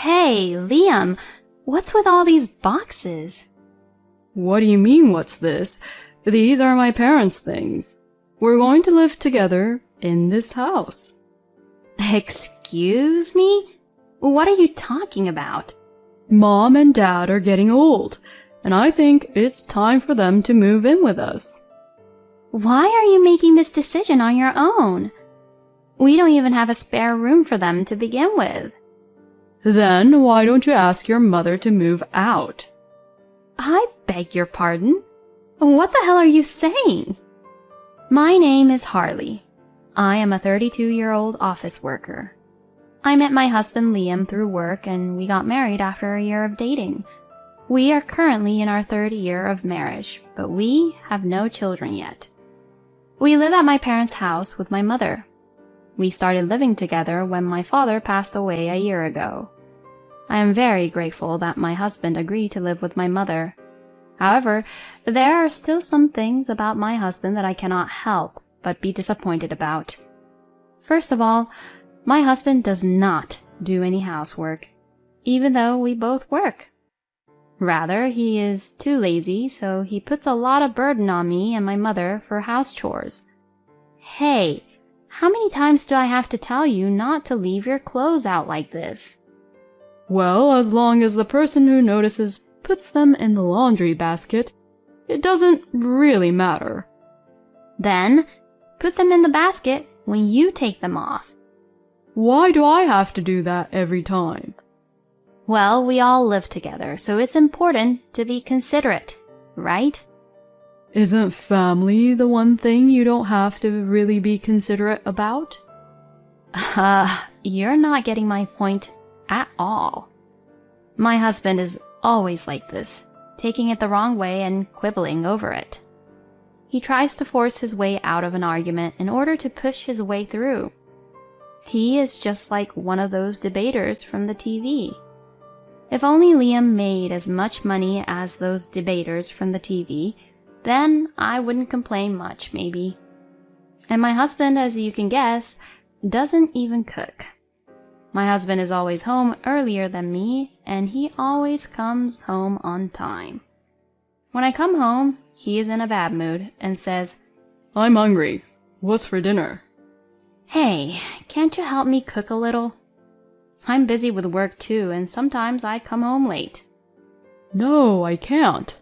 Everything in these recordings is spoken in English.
Hey, Liam, what's with all these boxes? What do you mean, what's this? These are my parents' things. We're going to live together in this house. Excuse me? What are you talking about? Mom and Dad are getting old, and I think it's time for them to move in with us. Why are you making this decision on your own? We don't even have a spare room for them to begin with. Then why don't you ask your mother to move out? I beg your pardon? What the hell are you saying? My name is Harley. I am a 32-year-old office worker. I met my husband Liam through work and we got married after a year of dating. We are currently in our third year of marriage, but we have no children yet. We live at my parents' house with my mother. We started living together when my father passed away a year ago. I am very grateful that my husband agreed to live with my mother. However, there are still some things about my husband that I cannot help but be disappointed about. First of all, my husband does not do any housework, even though we both work. Rather, he is too lazy, so he puts a lot of burden on me and my mother for house chores. Hey, how many times do I have to tell you not to leave your clothes out like this? Well, as long as the person who notices puts them in the laundry basket, it doesn't really matter. Then, put them in the basket when you take them off. Why do I have to do that every time? Well, we all live together, so it's important to be considerate, right? Isn't family the one thing you don't have to really be considerate about? You're not getting my point at all. My husband is always like this, taking it the wrong way and quibbling over it. He tries to force his way out of an argument in order to push his way through. He is just like one of those debaters from the TV. If only Liam made as much money as those debaters from the TV, then I wouldn't complain much, maybe. And my husband, as you can guess, doesn't even cook. My husband is always home earlier than me, and he always comes home on time. When I come home, he is in a bad mood and says, I'm hungry. What's for dinner? Hey, can't you help me cook a little? I'm busy with work too, and sometimes I come home late. No, I can't.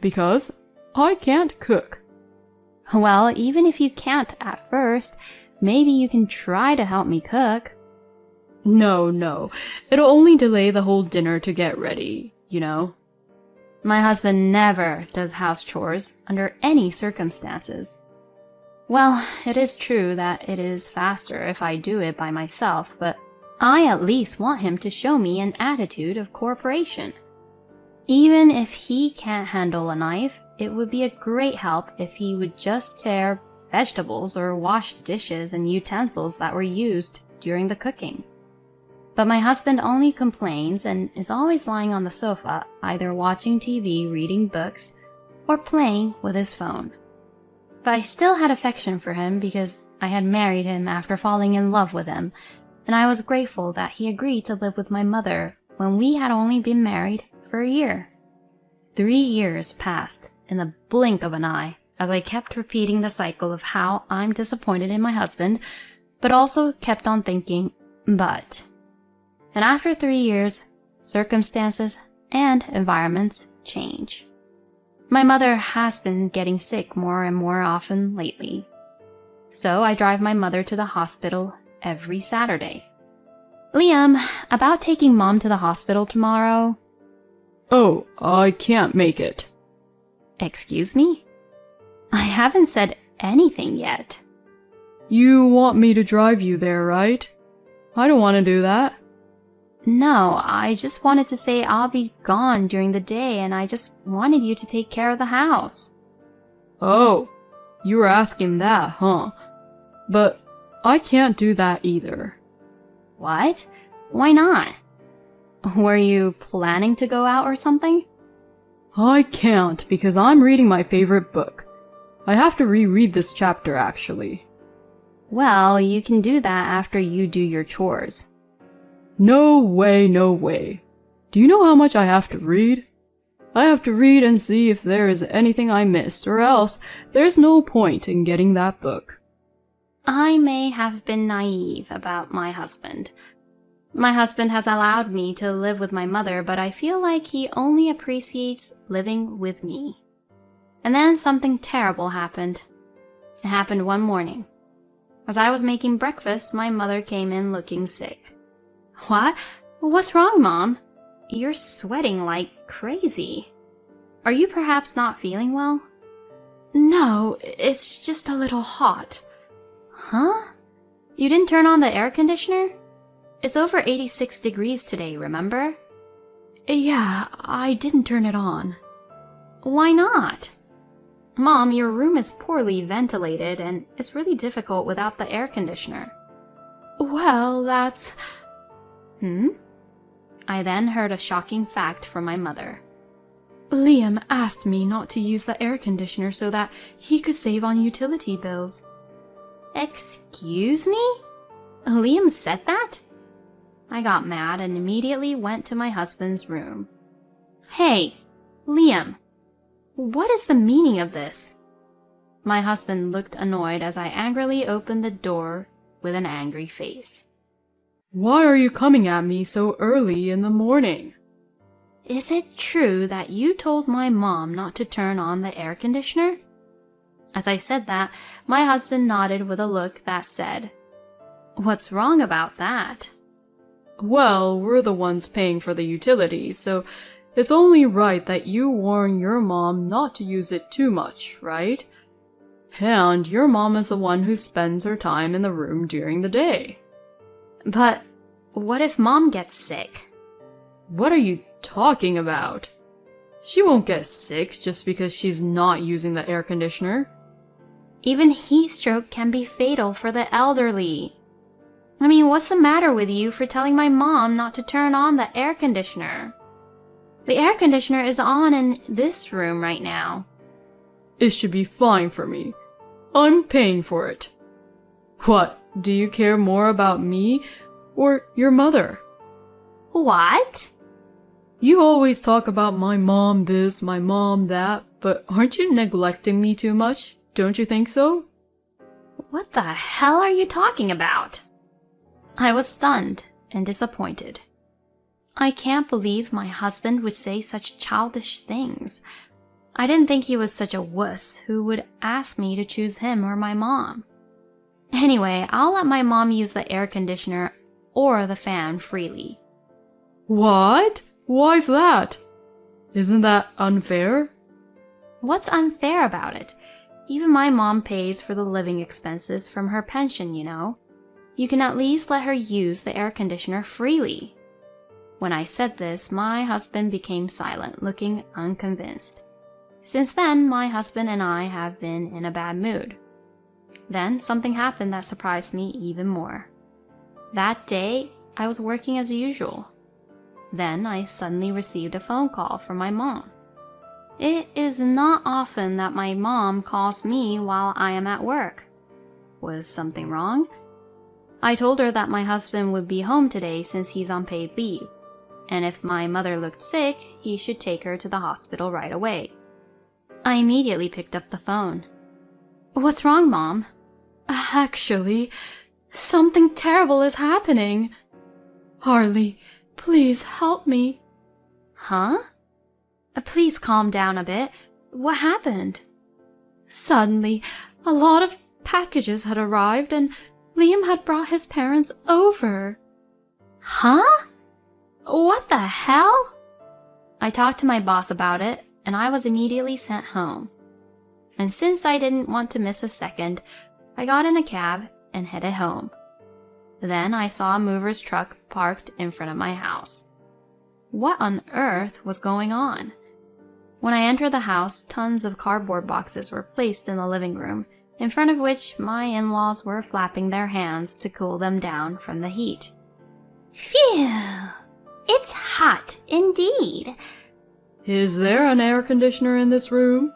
Because I can't cook. Well, even if you can't at first, maybe you can try to help me cook. No. It'll only delay the whole dinner to get ready, you know. My husband never does house chores under any circumstances. Well, it is true that it is faster if I do it by myself, but I at least want him to show me an attitude of cooperation. Even if he can't handle a knife, it would be a great help if he would just tear vegetables or wash dishes and utensils that were used during the cooking. But my husband only complains and is always lying on the sofa, either watching TV, reading books, or playing with his phone. But I still had affection for him because I had married him after falling in love with him, and I was grateful that he agreed to live with my mother when we had only been married for a year. 3 years passed in the blink of an eye as I kept repeating the cycle of how I'm disappointed in my husband, but also kept on thinking, but. And after 3 years, circumstances and environments change. My mother has been getting sick more and more often lately. So I drive my mother to the hospital every Saturday. Liam, about taking Mom to the hospital tomorrow? Oh, I can't make it. Excuse me? I haven't said anything yet. You want me to drive you there, right? I don't want to do that. No, I just wanted to say I'll be gone during the day and I just wanted you to take care of the house. Oh, you were asking that, huh? But I can't do that either. What? Why not? Were you planning to go out or something? I can't because I'm reading my favorite book. I have to reread this chapter, actually. Well, you can do that after you do your chores. No way, no way. Do you know how much I have to read? I have to read and see if there is anything I missed, or else there's no point in getting that book. I may have been naive about my husband. My husband has allowed me to live with my mother, but I feel like he only appreciates living with me. And then something terrible happened. It happened one morning. As I was making breakfast, my mother came in looking sick. What? What's wrong, Mom? You're sweating like crazy. Are you perhaps not feeling well? No, it's just a little hot. Huh? You didn't turn on the air conditioner? It's over 86 degrees today, remember? Yeah, I didn't turn it on. Why not? Mom, your room is poorly ventilated and it's really difficult without the air conditioner. Well, that's... I then heard a shocking fact from my mother. Liam asked me not to use the air conditioner so that he could save on utility bills. Excuse me? Liam said that? I got mad and immediately went to my husband's room. Hey, Liam, what is the meaning of this? My husband looked annoyed as I angrily opened the door with an angry face. Why are you coming at me so early in the morning? Is it true that you told my mom not to turn on the air conditioner? As I said that, my husband nodded with a look that said, What's wrong about that? Well, we're the ones paying for the utilities, so it's only right that you warn your mom not to use it too much, right? And your mom is the one who spends her time in the room during the day. But what if Mom gets sick? What are you talking about? She won't get sick just because she's not using the air conditioner. Even heat stroke can be fatal for the elderly. I mean, what's the matter with you for telling my mom not to turn on the air conditioner? The air conditioner is on in this room right now. It should be fine for me. I'm paying for it. What, do you care more about me or your mother? What? You always talk about my mom this, my mom that, but aren't you neglecting me too much? Don't you think so? What the hell are you talking about? I was stunned and disappointed. I can't believe my husband would say such childish things. I didn't think he was such a wuss who would ask me to choose him or my mom. Anyway, I'll let my mom use the air conditioner or the fan freely. What? Why's that? Isn't that unfair? What's unfair about it? Even my mom pays for the living expenses from her pension, you know. You can at least let her use the air conditioner freely. When I said this, my husband became silent, looking unconvinced. Since then, my husband and I have been in a bad mood. Then something happened that surprised me even more. That day, I was working as usual. Then I suddenly received a phone call from my mom. It is not often that my mom calls me while I am at work. Was something wrong? I told her that my husband would be home today since he's on paid leave, and if my mother looked sick, he should take her to the hospital right away. I immediately picked up the phone. What's wrong, Mom? Actually, something terrible is happening. Harley, please help me. Huh? Please calm down a bit. What happened? Suddenly, a lot of packages had arrived and Liam had brought his parents over. Huh? What the hell? I talked to my boss about it, and I was immediately sent home. And since I didn't want to miss a second, I got in a cab and headed home. Then I saw a mover's truck parked in front of my house. What on earth was going on? When I entered the house, tons of cardboard boxes were placed in the living room, in front of which my in-laws were flapping their hands to cool them down from the heat. Phew! It's hot indeed. Is there an air conditioner in this room?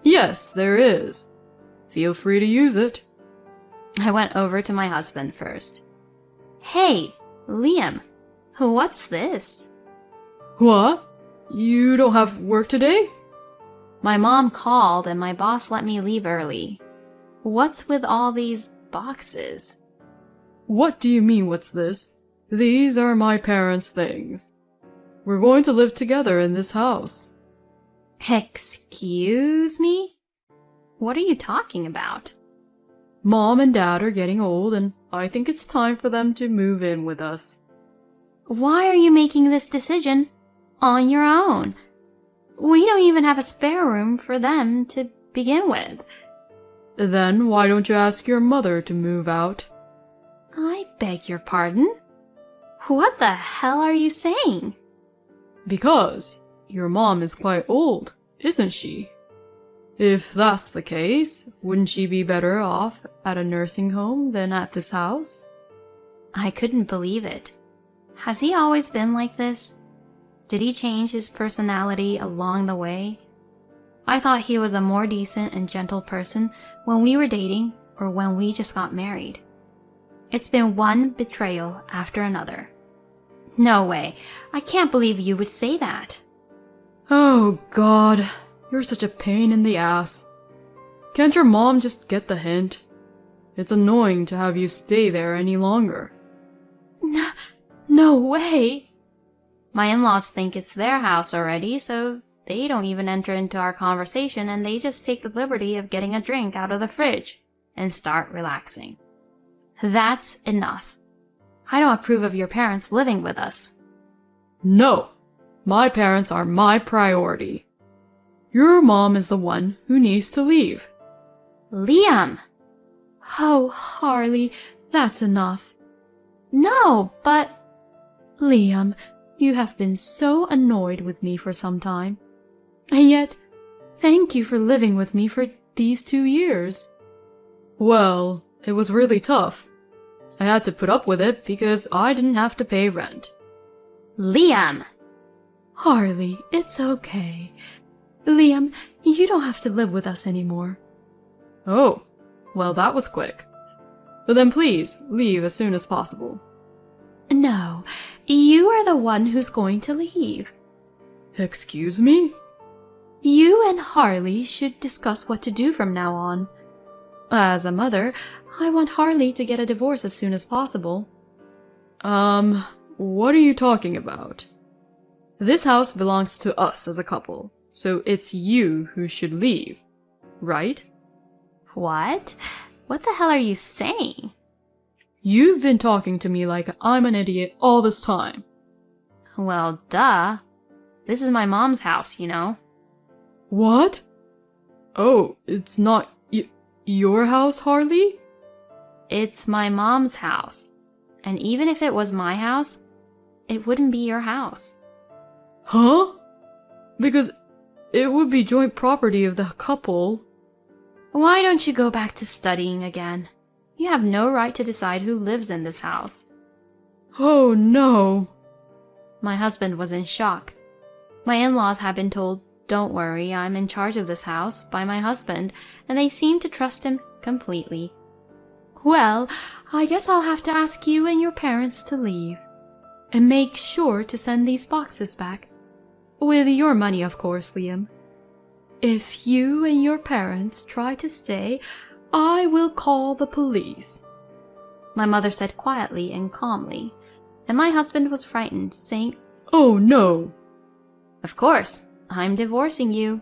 Yes, there is. Feel free to use it. I went over to my husband first. Hey, Liam, What's this? What? You don't have work today? My mom called and my boss let me leave early. What's with all these boxes? What do you mean, what's this? These are my parents' things. We're going to live together in this house. Excuse me? What are you talking about? Mom and Dad are getting old, and I think it's time for them to move in with us. Why are you making this decision on your own? We don't even have a spare room for them to begin with. Then why don't you ask your mother to move out? I beg your pardon? What the hell are you saying? Because your mom is quite old, isn't she? If that's the case, wouldn't she be better off at a nursing home than at this house? I couldn't believe it. Has he always been like this? Did he change his personality along the way? I thought he was a more decent and gentle person when we were dating or when we just got married. It's been one betrayal after another. No way. I can't believe you would say that. Oh, God. You're such a pain in the ass. Can't your mom just get the hint? It's annoying to have you stay there any longer. No way. My in-laws think it's their house already, so they don't even enter into our conversation and they just take the liberty of getting a drink out of the fridge and start relaxing. That's enough. I don't approve of your parents living with us. No. My parents are my priority. Your mom is the one who needs to leave. Liam! Oh, Harley, that's enough. No, but... Liam, you have been so annoyed with me for some time. And yet, thank you for living with me for these 2 years. Well, it was really tough. I had to put up with it because I didn't have to pay rent. Liam! Harley, it's okay. Liam, you don't have to live with us anymore. Oh, well, that was quick. But then please, leave as soon as possible. No, you are the one who's going to leave. Excuse me? You and Harley should discuss what to do from now on. As a mother, I want Harley to get a divorce as soon as possible. What are you talking about? This house belongs to us as a couple, so it's you who should leave, right? What? What the hell are you saying? You've been talking to me like I'm an idiot all this time. Well, duh. This is my mom's house, you know. What? Oh, it's not your house, Harley? It's my mom's house. And even if it was my house, it wouldn't be your house. Huh? Because it would be joint property of the couple. Why don't you go back to studying again? You have no right to decide who lives in this house. Oh, no. My husband was in shock. My in-laws had been told, "Don't worry, I'm in charge of this house," by my husband, and they seemed to trust him completely. Well, I guess I'll have to ask you and your parents to leave. And make sure to send these boxes back. With your money, of course, Liam. If you and your parents try to stay, I will call the police. My mother said quietly and calmly, and my husband was frightened, saying, Oh, no. Of course, I'm divorcing you.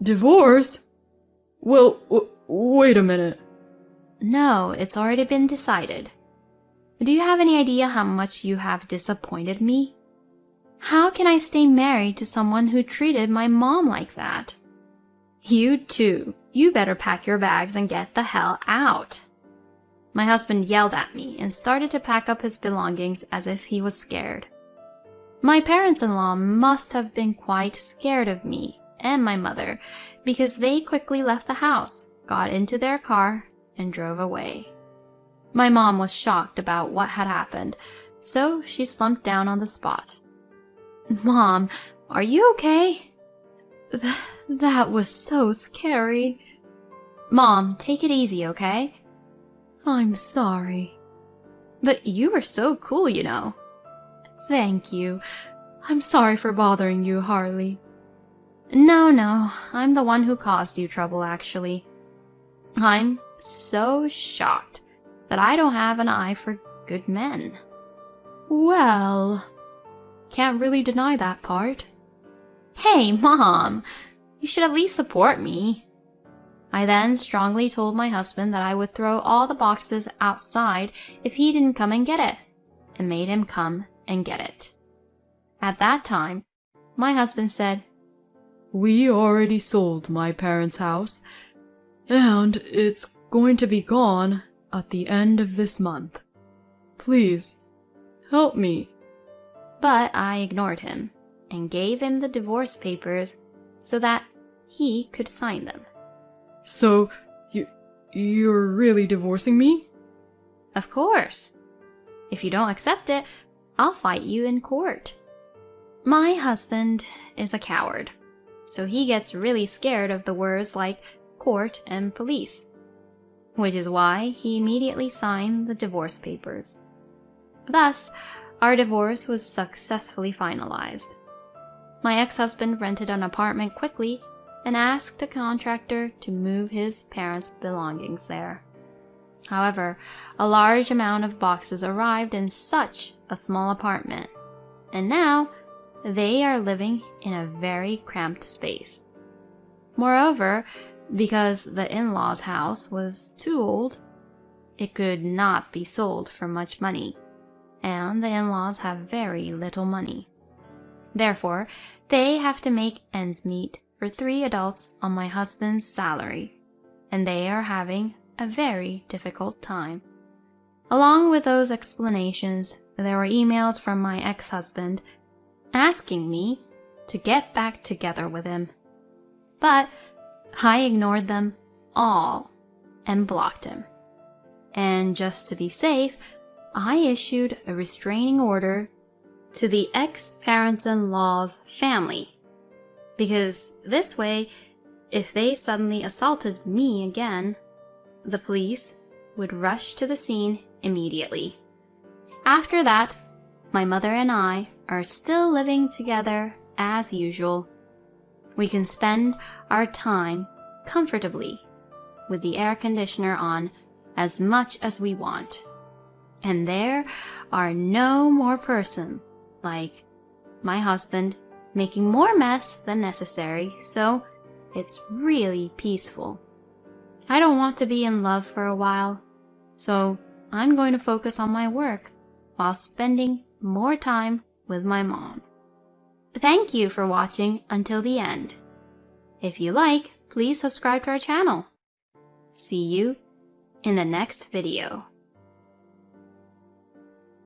Divorce? Well, wait a minute. No, it's already been decided. Do you have any idea how much you have disappointed me? How can I stay married to someone who treated my mom like that? You too. You better pack your bags and get the hell out. My husband yelled at me and started to pack up his belongings as if he was scared. My parents-in-law must have been quite scared of me and my mother because they quickly left the house, got into their car, and drove away. My mom was shocked about what had happened, so she slumped down on the spot. Mom, are you okay? That was so scary. Mom, take it easy, okay? I'm sorry. But you were so cool, you know. Thank you. I'm sorry for bothering you, Harley. No, I'm the one who caused you trouble, actually. I'm so shocked that I don't have an eye for good men. Well, can't really deny that part. Hey, Mom! You should at least support me. I then strongly told my husband that I would throw all the boxes outside if he didn't come and get it, and made him come and get it. At that time, my husband said, "We already sold my parents' house, and it's going to be gone at the end of this month. Please, help me." But I ignored him and gave him the divorce papers so that he could sign them. "So, you're really divorcing me?" Of course. If you don't accept it, I'll fight you in court. My husband is a coward, so he gets really scared of the words like court and police, which is why he immediately signed the divorce papers. Thus, our divorce was successfully finalized. My ex-husband rented an apartment quickly and asked a contractor to move his parents' belongings there. However, a large amount of boxes arrived in such a small apartment, and now they are living in a very cramped space. Moreover, because the in-laws' house was too old, it could not be sold for much money, and the in-laws have very little money. Therefore, they have to make ends meet for 3 adults on my husband's salary, and they are having a very difficult time. Along with those explanations, there were emails from my ex-husband asking me to get back together with him. But I ignored them all and blocked him. And just to be safe, I issued a restraining order to the ex-parents-in-law's family, because this way, if they suddenly assaulted me again, the police would rush to the scene immediately. After that, my mother and I are still living together as usual. We can spend our time comfortably with the air conditioner on as much as we want. And there are no more person like my husband making more mess than necessary, so it's really peaceful. I don't want to be in love for a while, so I'm going to focus on my work while spending more time with my mom. Thank you for watching until the end. If you like, please subscribe to our channel. See you in the next video.